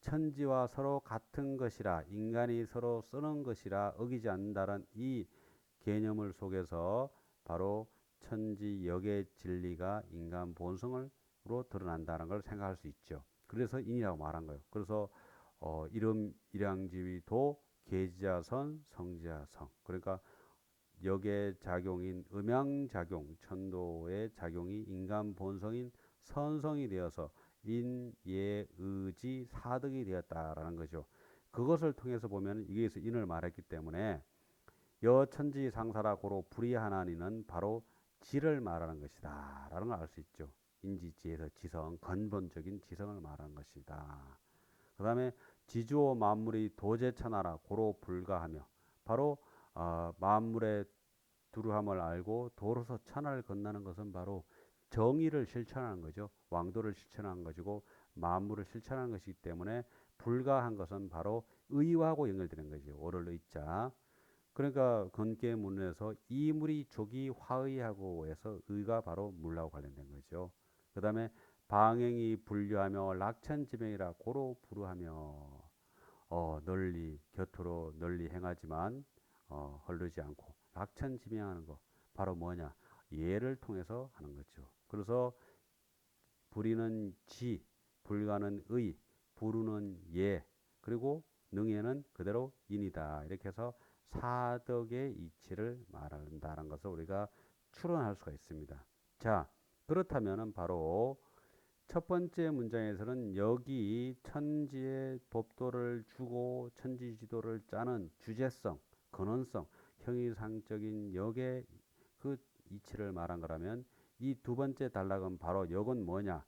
천지와 서로 같은 것이라 인간이 서로 쓰는 것이라 어기지 않는다는 이 개념을 속에서 바로 천지역의 진리가 인간 본성으로 드러난다는 걸 생각할 수 있죠. 그래서 인이라고 말한 거예요. 그래서 이름 일양지위도 계지자선 성지자성 그러니까 역의 작용인 음양작용 천도의 작용이 인간 본성인 선성이 되어서 인예의지 사득이 되었다라는 거죠. 그것을 통해서 보면 여기에서 인을 말했기 때문에 여천지 상사라 고로 불이하나니는 바로 지를 말하는 것이다 라는 걸 알 수 있죠. 인지지에서 지성 근본적인 지성을 말하는 것이다. 그 다음에 지주오 만물이 도제천하라 고로 불가하며 바로 만물의 두루함을 알고 도로서 천하를 건너는 것은 바로 정의를 실천하는 거죠. 왕도를 실천하는 것이고 만물을 실천하는 것이기 때문에 불가한 것은 바로 의와하고 연결되는 거죠. 오를 의자. 그러니까 건계문에서 이물이 조기 화의하고 해서 의가 바로 물하고 관련된 거죠. 그 다음에 방행이 분류하며 락천지명이라 고로 부르하며 널리 곁으로 널리 행하지만 흐르지 않고 락천지명하는 거 바로 뭐냐? 예를 통해서 하는 거죠. 그래서 불이는 지, 불가는 의, 부르는 예, 그리고 능에는 그대로 인이다. 이렇게 해서 사덕의 이치를 말한다는 것을 우리가 추론할 수가 있습니다. 자, 그렇다면은 바로 첫 번째 문장에서는 여기 천지의 법도를 주고 천지지도를 짜는 주제성, 근원성, 형이상적인 역의 그 이치를 말한 거라면 이 두 번째 단락은 바로 역은 뭐냐?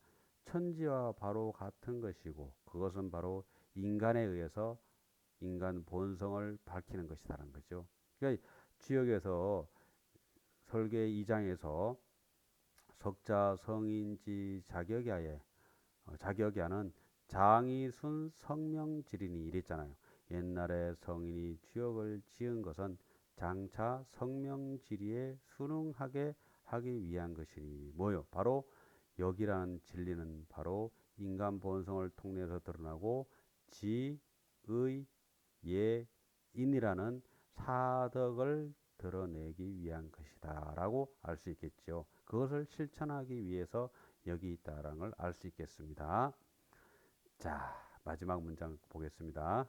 천지와 바로 같은 것이고 그것은 바로 인간에 의해서 인간 본성을 밝히는 것이다라는 거죠. 그러니까 주역에서 설계 2장에서 석자 성인지 자격야에 자격야는 장이순 성명지리니 이랬잖아요. 옛날에 성인이 주역을 지은 것은 장차 성명지리에 순응하게 하기 위한 것이니 뭐요? 바로 역이라는 진리는 바로 인간 본성을 통해서 드러나고 지, 의, 예, 인이라는 사덕을 드러내기 위한 것이다 라고 알 수 있겠죠. 그것을 실천하기 위해서 여기 있다라는 걸 알 수 있겠습니다. 자, 마지막 문장 보겠습니다.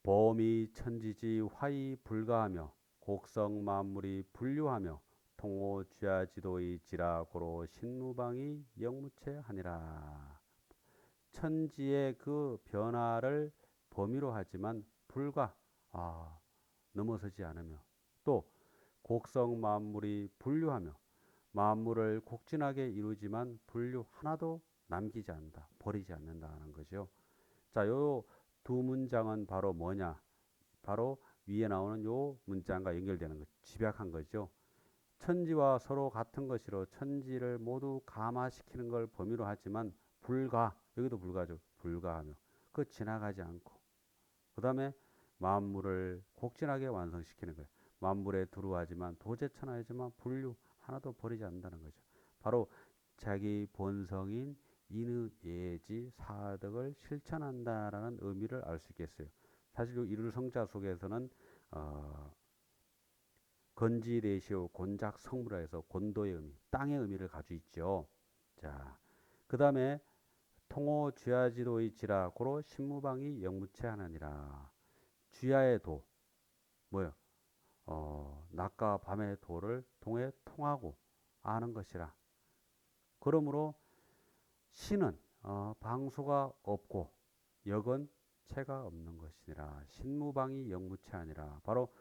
보험이 천지지 화이 불가하며 곡성 만물이 분류하며 통호 쥐야지도의 지라고로 신무방이 영무체하니라. 천지의 그 변화를 범위로 하지만 불가 넘어서지 않으며 또 곡성 만물이 분류하며 만물을 곡진하게 이루지만 분류 하나도 남기지 않는다. 버리지 않는다는 거죠. 자, 요 두 문장은 바로 뭐냐? 바로 위에 나오는 요 문장과 연결되는 거, 집약한 거죠. 천지와 서로 같은 것이로 천지를 모두 감화시키는 걸 범위로 하지만 불가, 여기도 불가죠. 불가하며 그 지나가지 않고 그 다음에 만물을 곡진하게 완성시키는 거예요. 만물에 두루하지만 도제천하지만 분류 하나도 버리지 않는다는 거죠. 바로 자기 본성인 인의예지 사덕을 실천한다라는 의미를 알 수 있겠어요. 사실 이 일성자 속에서는 건지레시오 곤작 성무라 해서 곤도의 의미, 땅의 의미를 가지고 있죠. 자, 그 다음에 통호 쥐야지도의 지라 고로 신무방이 영무체하느니라. 쥐야의 도 뭐요? 낮과 밤의 도를 동해 통하고 아는 것이라. 그러므로 신은 방수가 없고 역은 체가 없는 것이니라. 신무방이 영무체하니라. 바로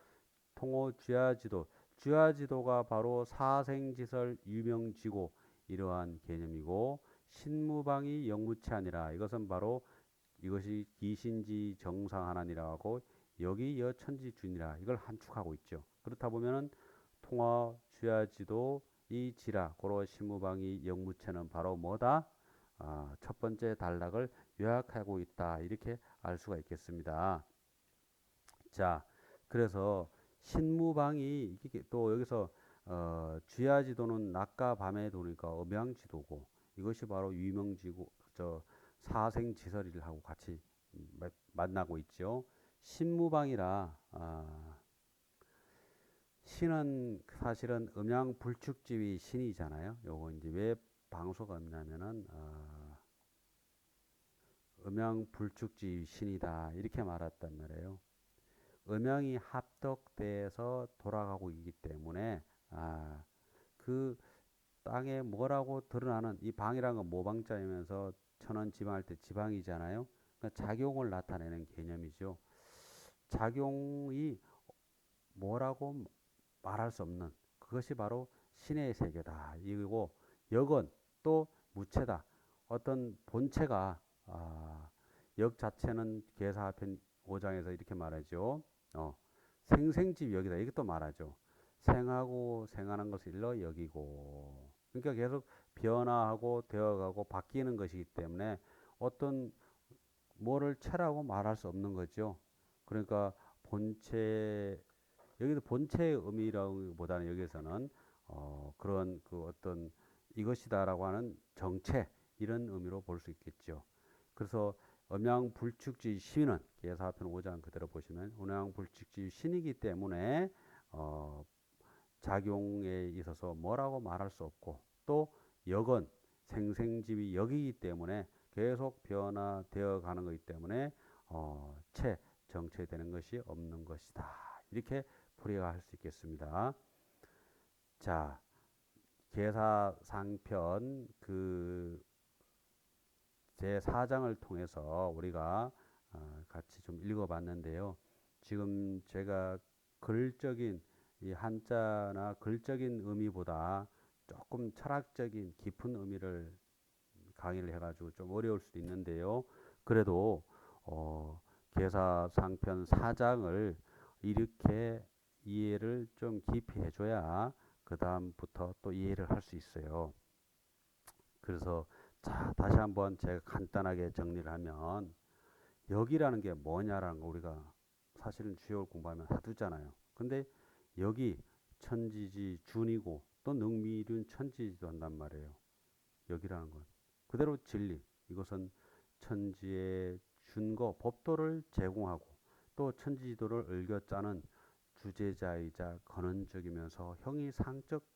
통호 쥐야지도, 쥐야지도가 바로 사생지설 유명지고 이러한 개념이고 신무방이 영무체하니라. 이것은 바로 이것이 기신지 정상하나니라고 여기 여천지준이라 이걸 한축하고 있죠. 그렇다 보면은 통화 쥐야지도 이 지라 고로 신무방이 영무체는 바로 뭐다? 첫 번째 단락을 요약하고 있다 이렇게 알 수가 있겠습니다. 자, 그래서 신무방이 이게 또 여기서 쥐야지도는 낮과 밤의 도니까 음양지도고 이것이 바로 유명지고 저 사생지설이하고 같이 만나고 있죠. 신무방이라 신은 사실은 음양불축지위 신이잖아요. 요거 이제 왜 방소가 없냐면은 음양불축지위 신이다 이렇게 말했단 말이에요. 음양이 합덕돼서 돌아가고 있기 때문에 그 땅에 뭐라고 드러나는 이 방이라는 건 모방자이면서 천원 지방할 때 지방이잖아요. 그러니까 작용을 나타내는 개념이죠. 작용이 뭐라고 말할 수 없는 그것이 바로 신의 세계다. 이고 역은 또 무체다. 어떤 본체가 역 자체는 계사편 5장에서 이렇게 말하죠. 생생지역이다. 이것도 말하죠. 생하고 생하는 것을 일러 여기고. 그러니까 계속 변화하고 되어가고 바뀌는 것이기 때문에 어떤 뭐를 체라고 말할 수 없는 거죠. 그러니까 본체 여기도 본체의 의미라기보다는 여기서는 그런 그 어떤 이것이다라고 하는 정체 이런 의미로 볼 수 있겠죠. 그래서 음양불축지 신은 계사편 5장 그대로 보시면 음양불축지 신이기 때문에 작용에 있어서 뭐라고 말할 수 없고 또 역은 생생집이 역이기 때문에 계속 변화되어 가는 것이기 때문에 정체되는 것이 없는 것이다. 이렇게 풀이할 수 있겠습니다. 자, 계사상편 제 4장을 통해서 우리가 같이 좀 읽어봤는데요. 지금 제가 글적인 이 한자나 글적인 의미보다 조금 철학적인 깊은 의미를 강의를 해가지고 좀 어려울 수도 있는데요. 그래도 계사상편 4장을 이렇게 이해를 좀 깊이 해줘야 그 다음부터 또 이해를 할 수 있어요. 그래서 자, 다시 한번 제가 간단하게 정리를 하면 역이라는 게 뭐냐라는 거 우리가 사실은 주역을 공부하면 하두잖아요. 근데 역이 천지지 준이고 또 능미륜 천지지도 한단 말이에요. 역이라는 건 그대로 진리, 이것은 천지의 준거 법도를 제공하고 또 천지지도를 얽어짜는 주제자이자 근원적이면서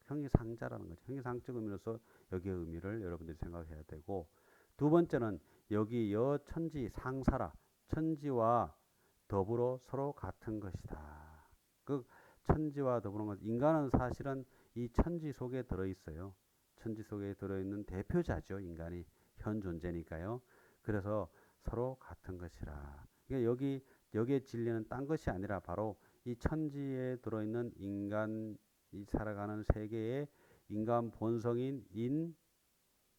형이상자라는 거죠. 형이상적 의미로서 여기의 의미를 여러분들이 생각해야 되고, 두 번째는 여기 여천지 상사라, 천지와 더불어 서로 같은 것이다. 그 천지와 더불어 인간은 사실은 이 천지 속에 들어 있어요. 천지 속에 들어 있는 대표자죠. 인간이 현 존재니까요. 그래서 서로 같은 것이라. 그러니까 여기에 진리는 딴 것이 아니라 바로 이 천지에 들어 있는 인간이 살아가는 세계의 인간 본성인 인,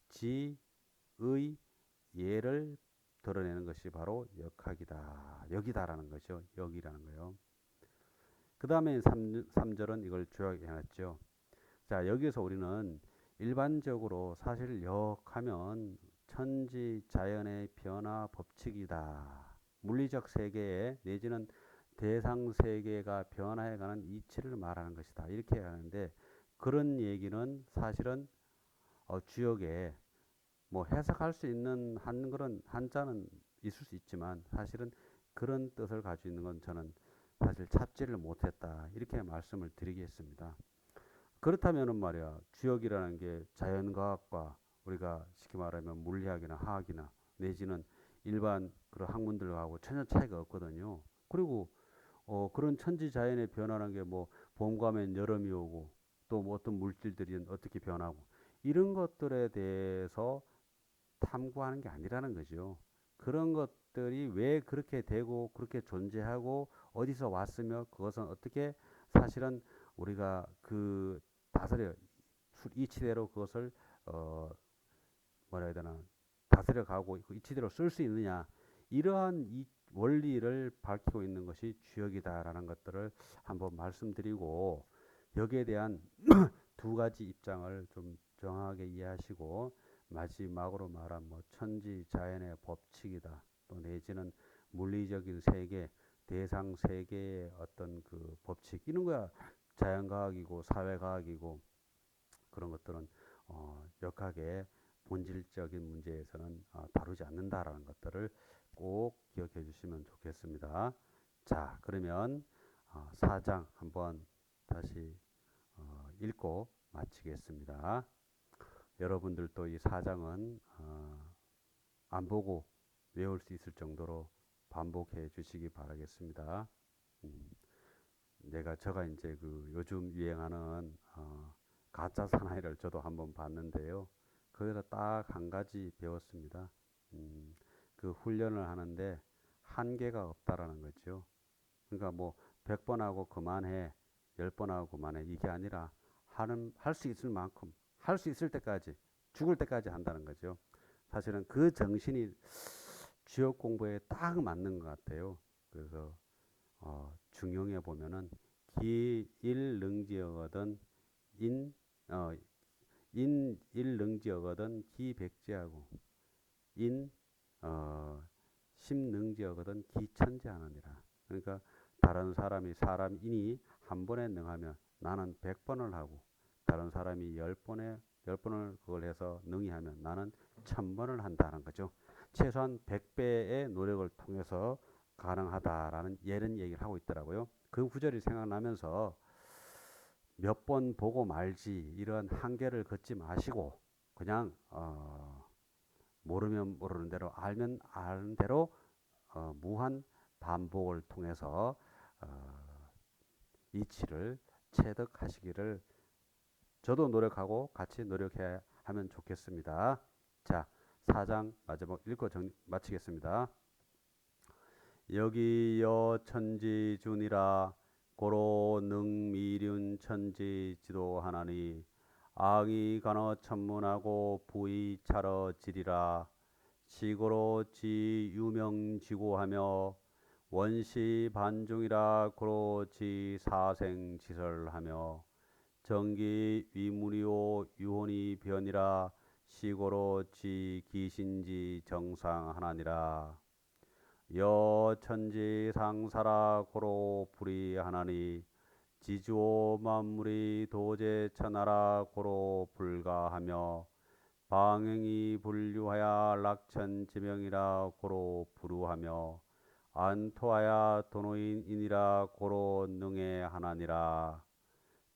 지, 의, 예를 드러내는 것이 바로 역학이다. 역이다라는 거죠. 역이라는 거요. 그 다음에 3절은 이걸 조약해놨죠. 자, 여기서 우리는 일반적으로 사실 역하면 천지 자연의 변화 법칙이다. 물리적 세계에 내지는 대상 세계가 변화해가는 이치를 말하는 것이다. 이렇게 하는데 그런 얘기는 사실은 주역에 뭐 해석할 수 있는 그런 한자는 있을 수 있지만 사실은 그런 뜻을 가지고 있는 건 저는 사실 찾지를 못했다. 이렇게 말씀을 드리겠습니다. 그렇다면은 말이야, 주역이라는 게 자연과학과 우리가 쉽게 말하면 물리학이나 화학이나 내지는 일반 그런 학문들하고 전혀 차이가 없거든요. 그리고 그런 천지 자연의 변화라는 게 뭐 봄 가면 여름이 오고 또 뭐 어떤 물질들이 어떻게 변하고 이런 것들에 대해서 탐구하는 게 아니라는 거죠. 그런 것들이 왜 그렇게 되고 그렇게 존재하고 어디서 왔으며 그것은 어떻게 사실은 우리가 그 다스려 이치대로 그것을 어 뭐라 해야 되나 다스려 가고 이치대로 쓸 수 있느냐 이러한 이 원리를 밝히고 있는 것이 주역이다라는 것들을 한번 말씀드리고 여기에 대한 두 가지 입장을 좀 정확하게 이해하시고 마지막으로 말한 뭐 천지 자연의 법칙이다 또 내지는 물리적인 세계 대상 세계의 어떤 그 법칙 이런 거야 자연과학이고 사회과학이고 그런 것들은 역학의 본질적인 문제에서는 다루지 않는다라는 것들을 꼭 기억해 주시면 좋겠습니다. 자, 그러면 4장 한번 다시 읽고 마치겠습니다. 여러분들도 이 4장은 안 보고 외울 수 있을 정도로 반복해 주시기 바라겠습니다. 제가 이제 그 요즘 유행하는 가짜 사나이를 저도 한번 봤는데요. 거기서 딱 한 가지 배웠습니다. 그 훈련을 하는데 한계가 없다라는 거죠. 그러니까 뭐 100번 하고 그만해, 10번 하고 그만해 이게 아니라 할 수 있을 만큼 할 수 있을 때까지 죽을 때까지 한다는 거죠. 사실은 그 정신이 주역 공부에 딱 맞는 것 같아요. 그래서 중용에 보면은 기일능지어거든 인 인일능지어거든 기백지하고 인 심능지어거든 기천지하느니라. 그러니까 다른 사람인이 한 번에 능하면 나는 100번을 하고 다른 사람이 10번을 그걸 해서 능히하면 나는 1000번을 한다는 거죠. 최소한 100배의 노력을 통해서 가능하다라는 이런 얘기를 하고 있더라고요. 그 구절이 생각나면서 몇 번 보고 말지 이런 한계를 걷지 마시고 그냥 모르면 모르는 대로 알면 아는 대로 무한 반복을 통해서 이치를 체득하시기를 저도 노력하고 같이 노력해 하면 좋겠습니다. 자, 4장 마지막 읽고 마치겠습니다. 여기여 천지준이라 고로 능미륜 천지 지도하나니 악이 간어 천문하고 부의 차러 지리라 시고로 지 유명지고하며 원시 반중이라 고로 지 사생지설하며 정기 위무리오 유혼이 변이라 시고로 지 기신지 정상하나니라 여 천지 상사라 고로 불이하나니 지주오 만물이 도제 천하라 고로 불가하며 방행이 분류하여 락천지명이라 고로 부루하며 안토하여 도노인이라 고로 능해 하나니라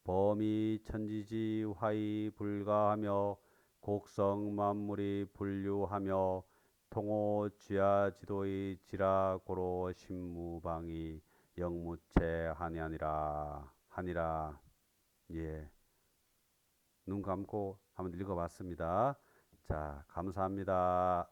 범이 천지지 화이 불가하며 곡성 만물이 분류하며 통호 쥐야 지도의 지라 고로 신무방이 영무체 하니라. 예, 눈 감고 한번 읽어봤습니다. 자, 감사합니다.